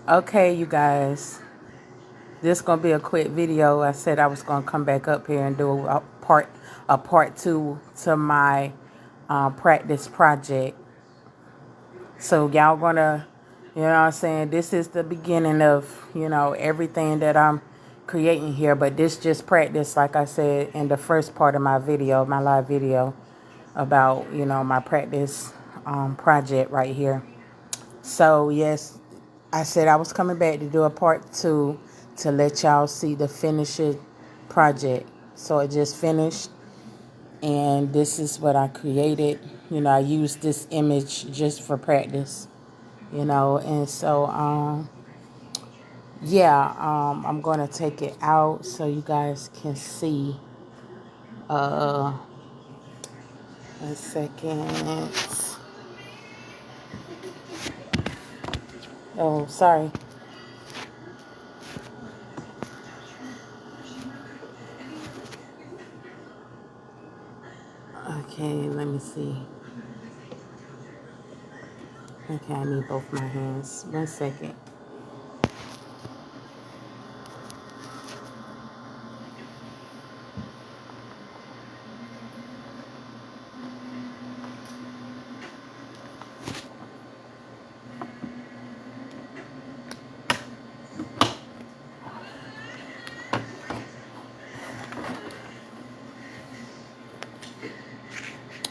Okay, you guys, this gonna be a quick video. I said I was gonna come back up here and do a part two to my practice project. So y'all gonna, what I'm saying, this is the beginning of everything that I'm creating here. But this just practice, like I said in the first part of my video, my live video about my practice project right here. So yes, I said I was coming back to do a part two to let y'all see the finished project. So it just finished, and this is what I created. I used this image just for practice. And so I'm gonna take it out so you guys can see. Uh, a second. Oh, sorry. Okay, let me see. Okay, I need both my hands. 1 second.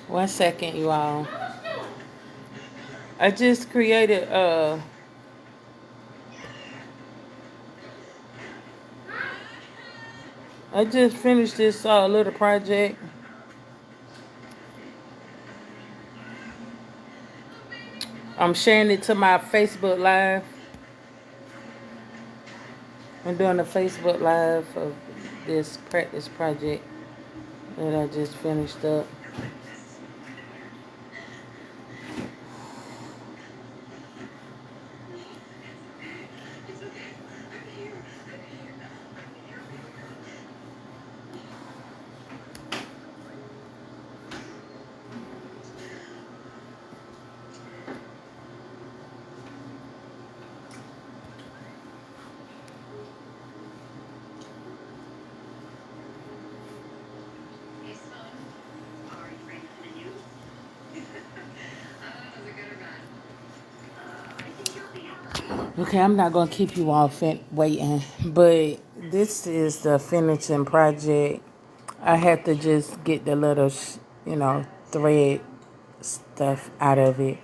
One second, you all. I just created I just finished this little project. I'm sharing it to my Facebook Live. I'm doing a Facebook Live of this practice project that I just finished up. Okay, I'm not going to keep you all waiting, but this is the finishing project. I have to just get the little, thread stuff out of it.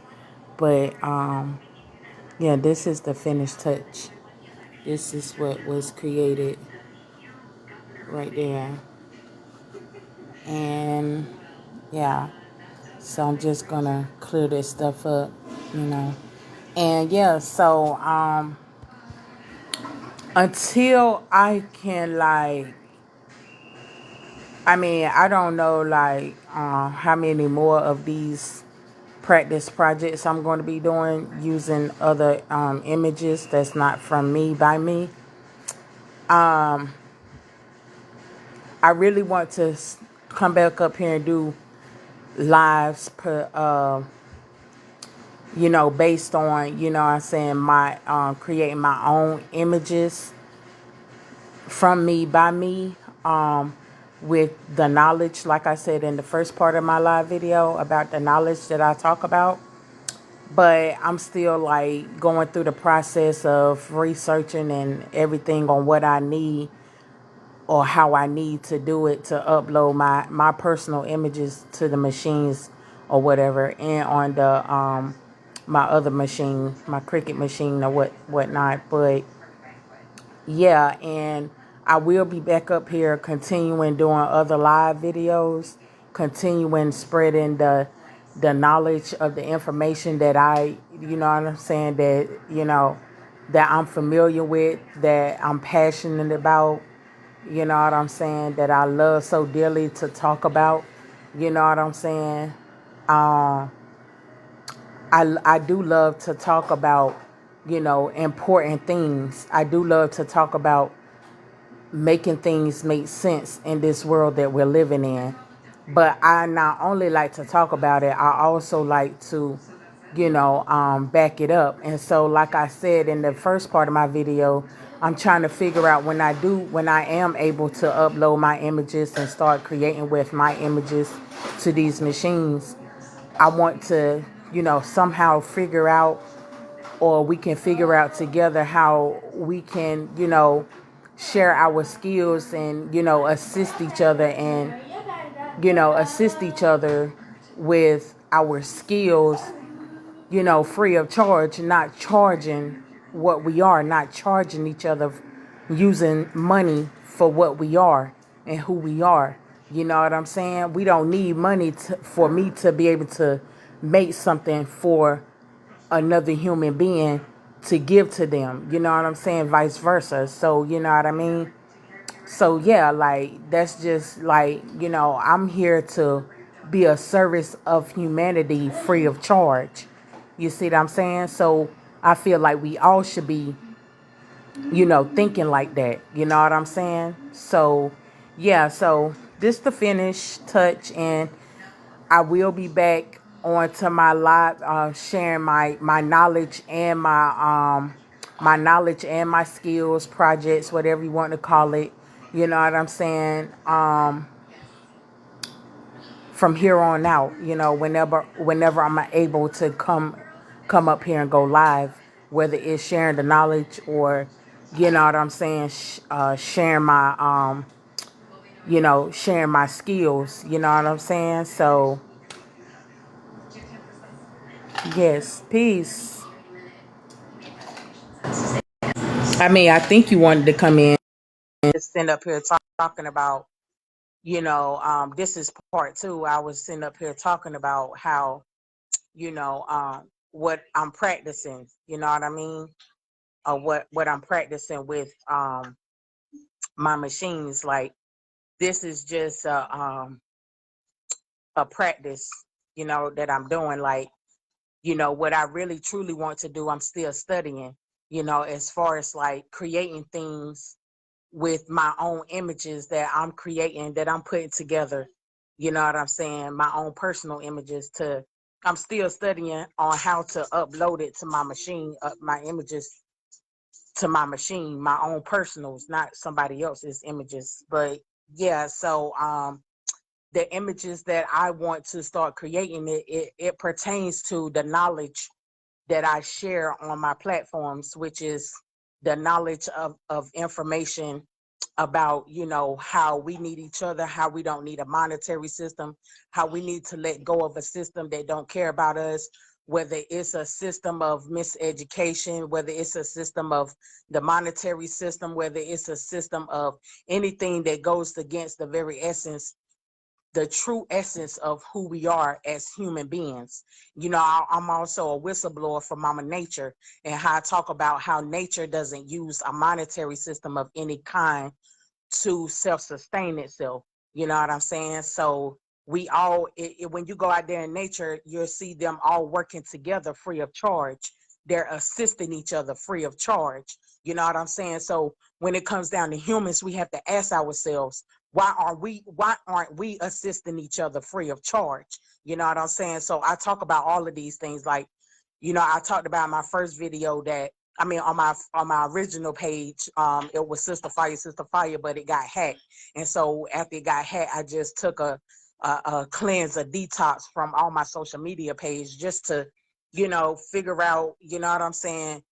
But, yeah, this is the finished touch. This is what was created right there. And, yeah, so I'm just going to clear this stuff up. And, yeah, so, until I can, I don't know, how many more of these practice projects I'm going to be doing using other images that's not from me, by me. I really want to come back up here and do lives based on, I'm saying, my creating my own images from me, by me, with the knowledge, like I said in the first part of my live video about the knowledge that I talk about. But I'm still going through the process of researching and everything on what I need or how I need to do it to upload my personal images to the machines or whatever, and on the my other machine, my Cricut machine or whatnot. But yeah, and I will be back up here continuing doing other live videos, continuing spreading the knowledge of the information that I, what I'm saying, that I'm familiar with, that I'm passionate about, what I'm saying, that I love so dearly to talk about, what I'm saying. I do love to talk about, important things. I do love to talk about making things make sense in this world that we're living in. But I not only like to talk about it, I also like to back it up. And so, like I said in the first part of my video, I'm trying to figure out when I am able to upload my images and start creating with my images to these machines. I want to, somehow figure out, or we can figure out together how we can, share our skills and, assist each other with our skills, free of charge, not charging not charging each other, using money for what we are and who we are. You know what I'm saying? We don't need money for me to be able to make something for another human being to give to them. You know what I'm saying? Vice versa. So, you know what I mean? So yeah, like that's just like, I'm here to be a service of humanity free of charge. You see what I'm saying? So I feel like we all should be, thinking like that. You know what I'm saying? So yeah, so this the finished touch, and I will be back onto my live, sharing my knowledge and my knowledge and my skills, projects, whatever you want to call it. You know what I'm saying? From here on out, whenever I'm able to come up here and go live, whether it's sharing the knowledge or, you know what I'm saying, sharing my skills. You know what I'm saying? So yes, peace. I mean, I think you wanted to come in and just stand up here talking about, this is part two. I was sitting up here talking about how, what I'm practicing, you know what I mean? Or what I'm practicing with my machines. Like, this is just a practice, that I'm doing. Like, what I really truly want to do, I'm still studying, as far as like creating things with my own images that I'm creating, that I'm putting together. You know what I'm saying? My own personal images I'm still studying on how to upload it to my machine, my images to my machine, my own personals, not somebody else's images. But yeah, so the images that I want to start creating, it pertains to the knowledge that I share on my platforms, which is the knowledge of information about, how we need each other, how we don't need a monetary system, how we need to let go of a system that don't care about us, whether it's a system of miseducation, whether it's a system of the monetary system, whether it's a system of anything that goes against the very essence, the true essence of who we are as human beings. I'm also a whistleblower for Mama Nature, and how I talk about how nature doesn't use a monetary system of any kind to self-sustain itself. You know what I'm saying? So we all, when you go out there in nature, you'll see them all working together free of charge. They're assisting each other free of charge. You know what I'm saying? So when it comes down to humans, we have to ask ourselves, why aren't we assisting each other free of charge? You know what I'm saying? So I talk about all of these things. Like, I talked about in my first video that, I mean, on my original page, it was Sister Fire, but it got hacked. And so after it got hacked, I just took a cleanse, a detox from all my social media page, just to, figure out, you know what I'm saying,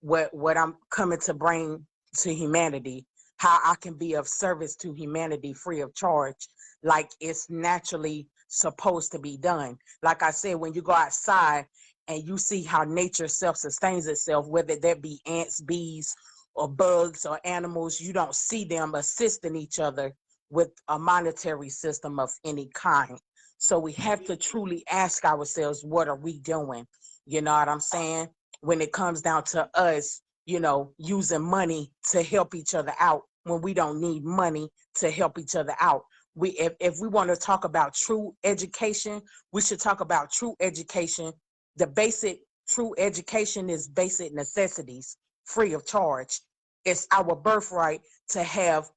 what I'm coming to bring to humanity, how I can be of service to humanity free of charge, like it's naturally supposed to be done. Like I said, when you go outside and you see how nature self-sustains itself, whether that be ants, bees, or bugs or animals, you don't see them assisting each other with a monetary system of any kind. So we have to truly ask ourselves, what are we doing? You know what I'm saying? When it comes down to us, using money to help each other out when we don't need money to help each other out. If we want to talk about true education, we should talk about true education. The basic true education is basic necessities, free of charge. It's our birthright to have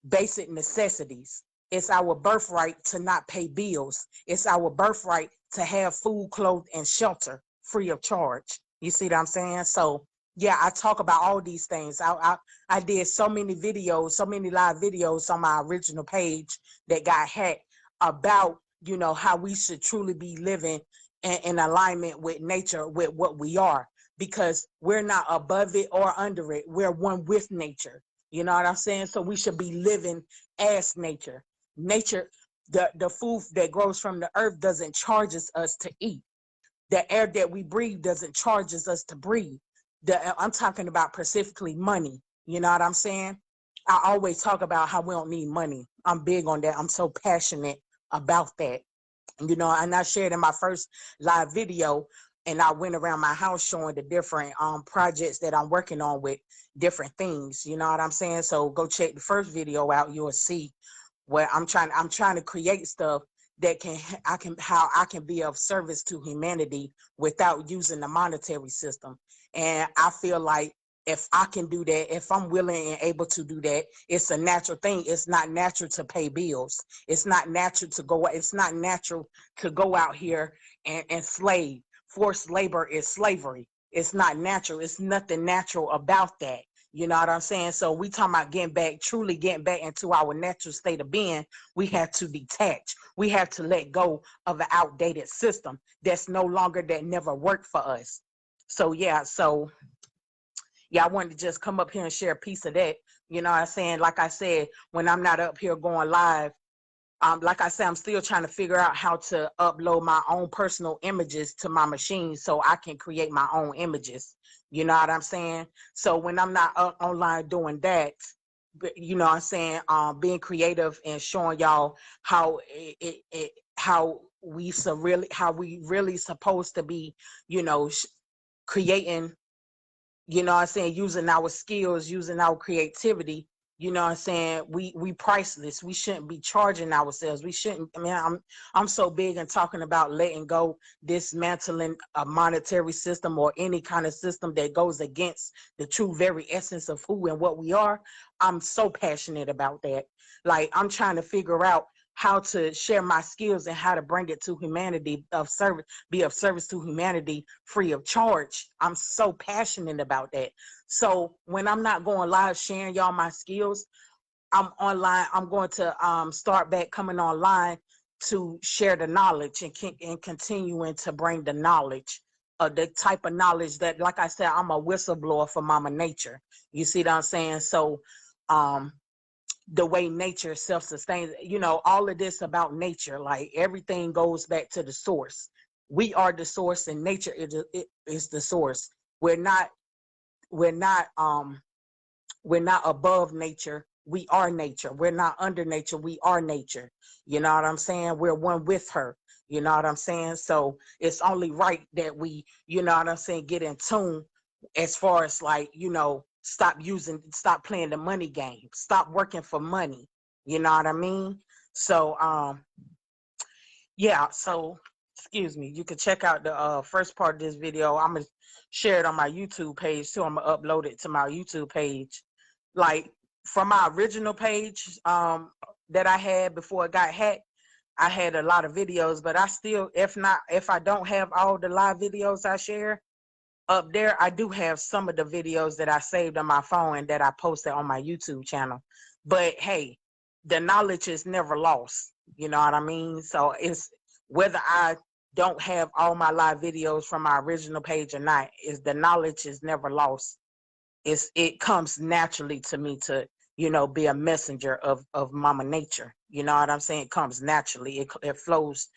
basic necessities. It's our birthright to not pay bills. It's our birthright to have food, clothes, and shelter, free of charge. You see what I'm saying? So yeah, I talk about all these things. I did so many videos, so many live videos on my original page that got hacked about, you know, how we should truly be living in alignment with nature, with what we are, because we're not above it or under it. We're one with nature. You know what I'm saying? So we should be living as nature. Nature, the food that grows from the earth doesn't charge us to eat. The air that we breathe doesn't charge us to breathe. I'm talking about specifically money. You know what I'm saying? I always talk about how we don't need money. I'm big on that. I'm so passionate about that. You know, and I shared in my first live video, and I went around my house showing the different projects that I'm working on with different things. You know what I'm saying? So go check the first video out. You'll see where I'm trying to create stuff that how I can be of service to humanity without using the monetary system. And I feel like if I can do that, if I'm willing and able to do that, it's a natural thing. It's not natural to pay bills. It's not natural to go. It's not natural to go out here and slave. Forced labor is slavery. It's not natural. It's nothing natural about that. You know what I'm saying? So we talking about getting back, truly getting back into our natural state of being. We have to detach. We have to let go of an outdated system that's no longer, that never worked for us. So yeah, I wanted to just come up here and share a piece of that. You know what I'm saying? Like I said, when I'm not up here going live, like I said, I'm still trying to figure out how to upload my own personal images to my machine so I can create my own images. You know what I'm saying? So when I'm not online doing that, you know what I'm saying, being creative and showing y'all how how how we really supposed to be, you know, creating, you know what I'm saying, using our skills, using our creativity. You know what I'm saying, we priceless. We shouldn't be charging ourselves. We shouldn't. I mean, I'm so big in talking about letting go, dismantling a monetary system or any kind of system that goes against the true very essence of who and what we are. I'm so passionate about that. Like, I'm trying to figure out how to share my skills and how to bring it to humanity, of service, be of service to humanity free of charge. I'm so passionate about that. So when I'm not going live sharing y'all my skills, I'm online. I'm going to start back coming online to share the knowledge and continuing to bring the knowledge, the type of knowledge that, like I said, I'm a whistleblower for Mama Nature. You see what I'm saying? So um, the way nature self-sustains, you know, all of this about nature, like everything goes back to the source. We are the source, and nature is the source. We're not we're not um we're not above nature. We are nature. We're not under nature. We are nature. You know what I'm saying? We're one with her. You know what I'm saying? So it's only right that we, you know what I'm saying, get in tune, as far as, like, you know, stop playing the money game. Stop working for money. You know what I mean? So yeah, so excuse me, you can check out the first part of this video. I'm gonna share it on my YouTube page too. I'm gonna upload it to my YouTube page. Like, from my original page that I had before it got hacked, I had a lot of videos, but I still, if I don't have all the live videos I share up there, I do have some of the videos that I saved on my phone and that I posted on my YouTube channel. But hey, the knowledge is never lost. You know what I mean? So it's, whether I don't have all my live videos from my original page or not, is the knowledge is never lost. It comes naturally to me to, you know, be a messenger of Mama Nature. You know what I'm saying? It comes naturally. It flows,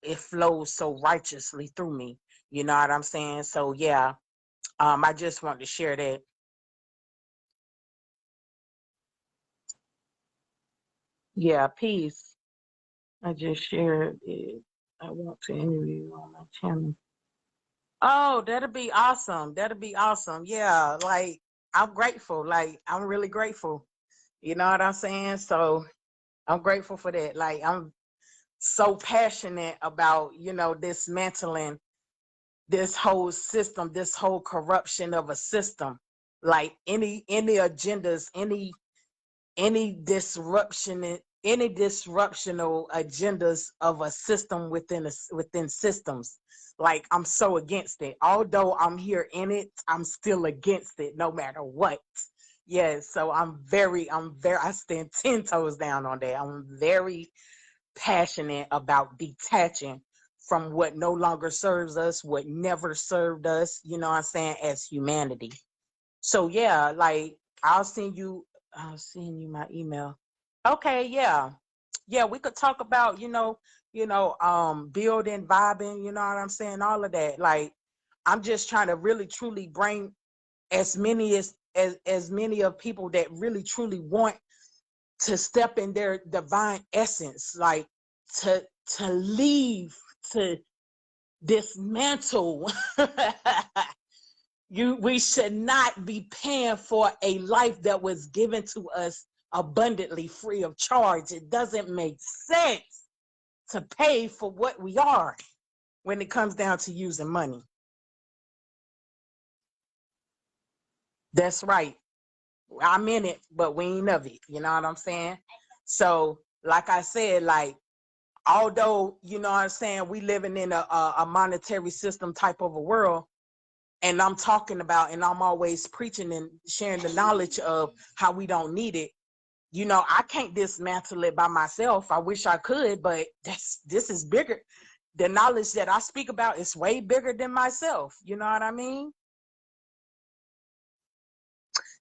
it flows so righteously through me. You know what I'm saying? So yeah, I just want to share that. Yeah, peace. I just shared it. I want to interview you on my channel. Oh, that'll be awesome. That'll be awesome. Yeah, like, I'm grateful. Like, I'm really grateful. You know what I'm saying? So I'm grateful for that. Like, I'm so passionate about, you know, dismantling this whole system, this whole corruption of a system. Like, any agendas, any disruption any disruptional agendas of a system within systems. Like, I'm so against it. Although I'm here in it, I'm still against it no matter what. Yes, so I stand 10 toes down on that. I'm very passionate about detaching from what no longer serves us, what never served us, you know what I'm saying, as humanity. So yeah, like, I'll send you my email. Okay, yeah. Yeah, we could talk about, building, vibing, you know what I'm saying, all of that. Like, I'm just trying to really truly bring as many of people that really truly want to step in their divine essence, like, to leave, to dismantle. We should not be paying for a life that was given to us abundantly, free of charge. It doesn't make sense to pay for what we are when it comes down to using money. That's right. I'm in it, but we ain't of it. You know what I'm saying? So, like I said, like, although, you know what I'm saying, we living in a monetary system type of a world, and I'm talking about, and I'm always preaching and sharing the knowledge of how we don't need it. I can't dismantle it by myself. I wish I could, but this is bigger. The knowledge that I speak about is way bigger than myself. You know what I mean?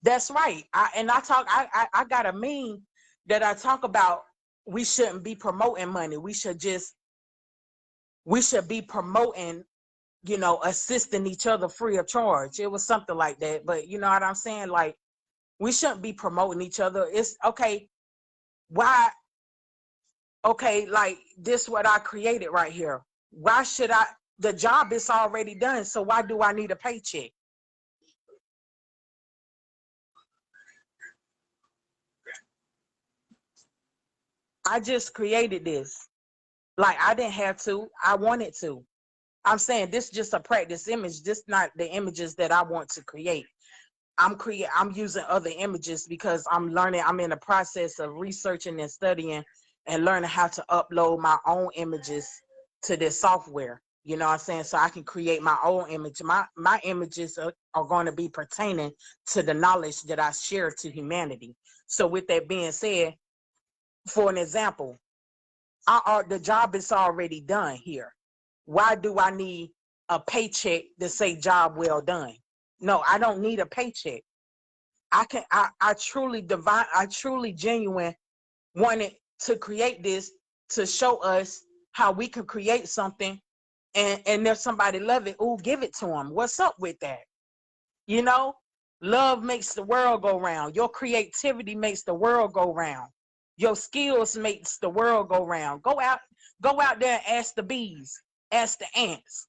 That's right. I got a meme that I talk about. We shouldn't be promoting money. We should be promoting, assisting each other free of charge. It was something like that. But you know what I'm saying? Like, we shouldn't be promoting each other. It's okay. Why? Okay, like, this what I created right here. Why should I? The job is already done. So why do I need a paycheck? I just created this. Like, I didn't have to. I wanted to. I'm saying this is just a practice image. This not the images that I want to create. I'm using other images because I'm learning. I'm in the process of researching and studying and learning how to upload my own images to this software. You know what I'm saying? So I can create my own image. My images are going to be pertaining to the knowledge that I share to humanity. So with that being said, for an example, the job is already done here. Why do I need a paycheck to say job well done? No, I don't need a paycheck. I truly genuine wanted to create this to show us how we could create something, and if somebody love it, ooh, give it to them. What's up with that? You know, love makes the world go round. Your creativity makes the world go round. Your skills makes the world go round. Go out there and ask the bees, ask the ants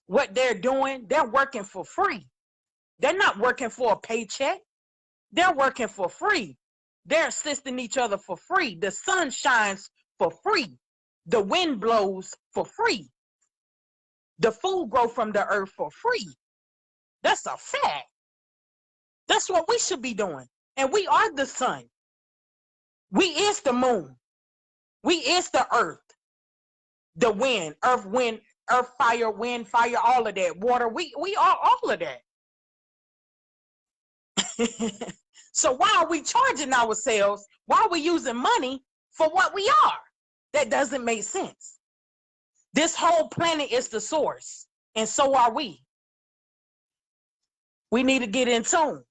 what they're doing. They're working for free. They're not working for a paycheck. They're working for free. They're assisting each other for free. The sun shines for free. The wind blows for free. The food grows from the earth for free. That's a fact. That's what we should be doing. And we are the sun. We is the moon. We is the earth, the wind, earth, fire, wind, fire, all of that, water. We are all of that. So why are we charging ourselves? Why are we using money for what we are? That doesn't make sense. This whole planet is the source, and so are we. We need to get in tune.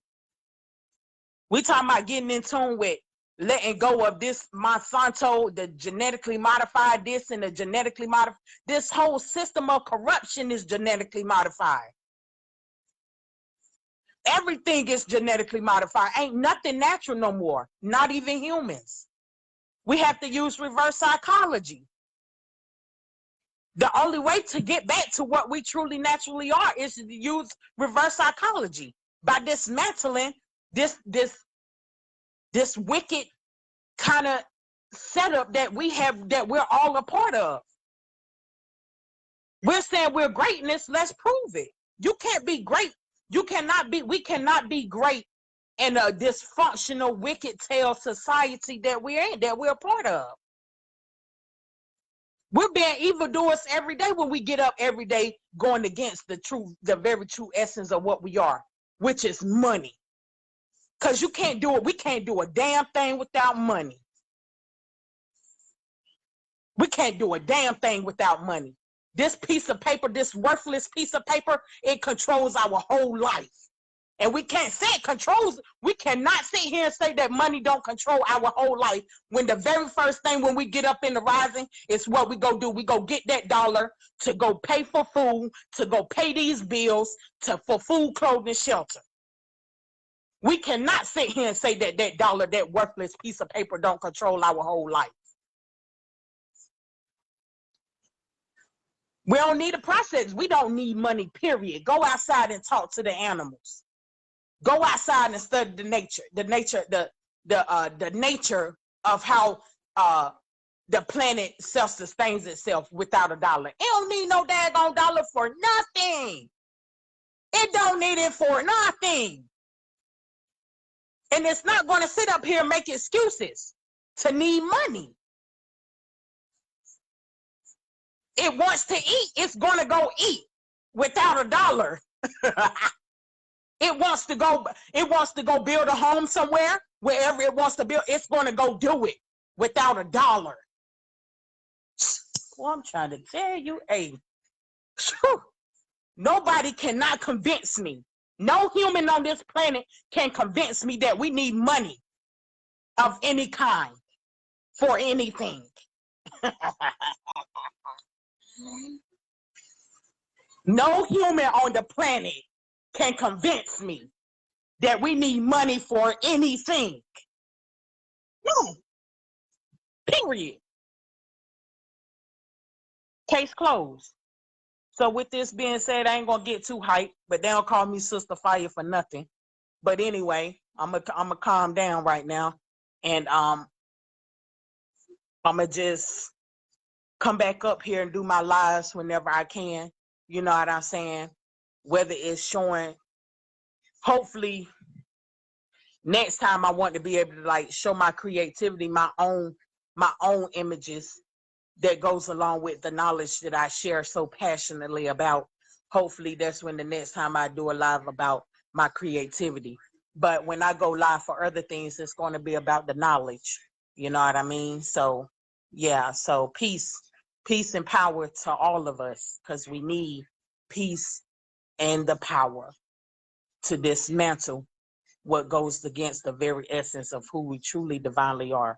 We talking about getting in tune with letting go of this Monsanto, the genetically modified this and the genetically modified. This whole system of corruption is genetically modified. Everything is genetically modified. Ain't nothing natural no more, not even humans. We have to use reverse psychology. The only way to get back to what we truly naturally are is to use reverse psychology by dismantling this wicked kind of setup that we have, that we're all a part of. We're saying we're greatness. Let's prove it. You can't be great. We cannot be great and a dysfunctional, wicked tail society that we're in, that we're a part of. We're being evildoers every day when we get up every day going against the truth, the very true essence of what we are, which is money. Because you can't do it. We can't do a damn thing without money. We can't do a damn thing without money. This piece of paper, this worthless piece of paper, it controls our whole life. And we can't say it controls, we cannot sit here and say that money don't control our whole life when the very first thing when we get up in the rising is what we go do. We go get that dollar to go pay for food, to go pay these bills, for food, clothing, shelter. We cannot sit here and say that that dollar, that worthless piece of paper don't control our whole life. We don't need a process. We don't need money, period. Go outside and talk to the animals. Go outside and study the nature, the nature of how the planet self-sustains itself without a dollar. It don't need no daggone dollar for nothing. It don't need it for nothing. And it's not going to sit up here and make excuses to need money. It wants to eat. It's going to go eat without a dollar. It wants to go build a home somewhere, wherever it wants to build. It's going to go do it without a dollar. Well, I'm trying to tell you, hey, nobody cannot convince me. No human on this planet can convince me that we need money of any kind for anything. No human on the planet can convince me that we need money for anything. No. Period. Case closed. So with this being said, I ain't gonna get too hyped, but they don't call me Sister Fire for nothing. But anyway, I'm gonna calm down right now, and I'm gonna just come back up here and do my lives whenever I can. You know what I'm saying? Whether it's showing, hopefully next time I want to be able to like show my creativity, my own images that goes along with the knowledge that I share so passionately about. Hopefully that's when the next time I do a live about my creativity. But when I go live for other things, it's going to be about the knowledge. You know what I mean? So yeah, so peace and power to all of us, because we need peace and the power to dismantle what goes against the very essence of who we truly divinely are.